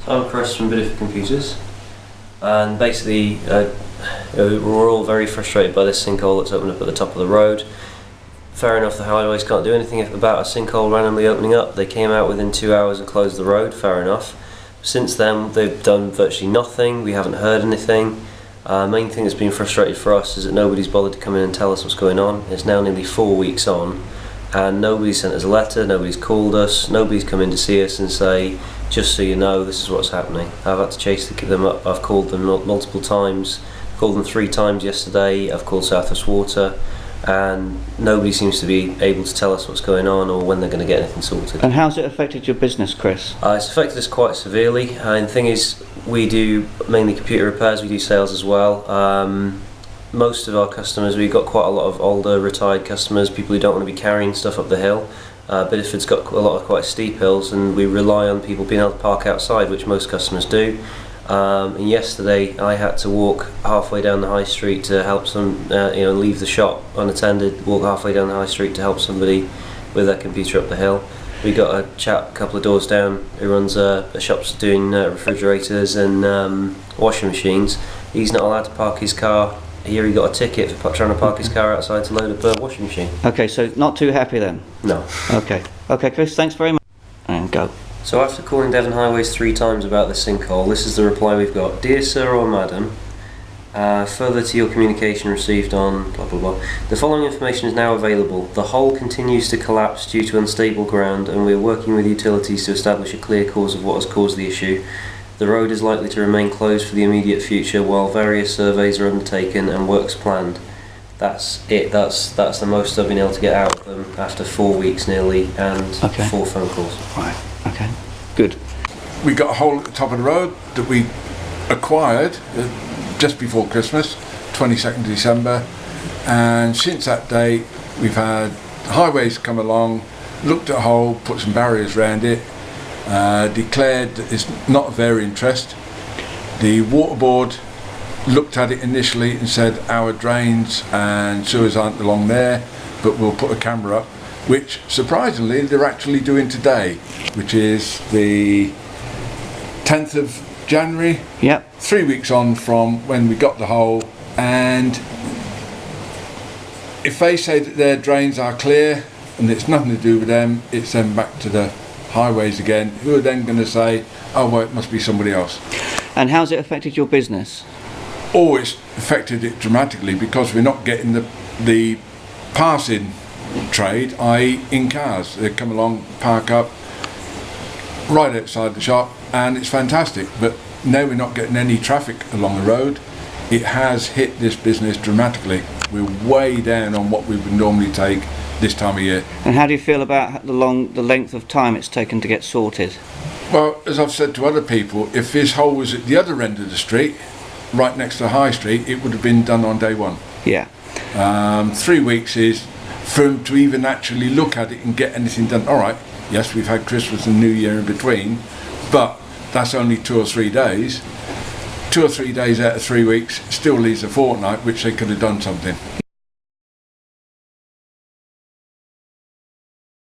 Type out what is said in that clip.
I'm Chris from Bideford Computers, and basically we're all very frustrated by this sinkhole that's opened up at the top of the road. Fair enough, the highways can't do anything about a sinkhole randomly opening up. They came out within 2 hours and closed the road, fair enough. Since then they've done virtually nothing, we haven't heard anything. Main thing that's been frustrated for us is that nobody's bothered to come in and tell us what's going on. It's now nearly 4 weeks on and nobody's sent us a letter, nobody's called us, nobody's come in to see us and say, just so you know, this is what's happening. I've had to chase them up. I've called them multiple times. I called them 3 times yesterday. I've called South West Water, and nobody seems to be able to tell us what's going on or when they're going to get anything sorted. And how's it affected your business, Chris? It's affected us quite severely. And the thing is, we do mainly computer repairs. We do sales as well. Most of our customers, we've got quite a lot of older, retired customers, people who don't want to be carrying stuff up the hill. Bideford's got a lot of quite steep hills, and we rely on people being able to park outside, which most customers do. And yesterday I had to walk halfway down the high street to help some, leave the shop unattended, walk halfway down the high street to help somebody with their computer up the hill. We got a chap a couple of doors down who runs a shop's doing refrigerators and washing machines. He's not allowed to park his car here. He got a ticket for trying to park his car outside to load up a washing machine. Okay, so not too happy then? No. Okay, Chris, thanks very much. And go. So after calling Devon Highways 3 times about the sinkhole, this is the reply we've got. Dear Sir or Madam, further to your communication received on blah blah blah. The following information is now available. The hole continues to collapse due to unstable ground, and we are working with utilities to establish a clear cause of what has caused the issue. The road is likely to remain closed for the immediate future while various surveys are undertaken and works planned. That's it. That's the most I've been able to get out of them after 4 weeks nearly and 4 phone calls. Right. Okay. Good. We got a hole at the top of the road that we acquired just before Christmas, 22nd December, and since that day we've had highways come along, looked at a hole, put some barriers around it, declared that it's not of their interest. The water board looked at it initially and said our drains and sewers aren't along there, but we'll put a camera up, which surprisingly they're actually doing today, which is the 10th of January. Yep. 3 weeks on from when we got the hole, and if they say that their drains are clear and it's nothing to do with them, it's then back to the highways again, who are then going to say, oh well, it must be somebody else. And how's it affected your business? Oh, it's affected it dramatically because we're not getting the passing trade, i.e. in cars. They come along, park up right outside the shop, and it's fantastic, but now we're not getting any traffic along the road. It has hit this business dramatically. We're way down on what we would normally take this time of year. And how do you feel about the length of time it's taken to get sorted? Well, as I've said to other people, if this hole was at the other end of the street, right next to the high street, it would have been done on day 1. Yeah. 3 weeks is for them to even actually look at it and get anything done. All right, yes, we've had Christmas and New Year in between, but that's only 2 or 3 days. 2 or 3 days out of 3 weeks still leaves a fortnight, which they could have done something.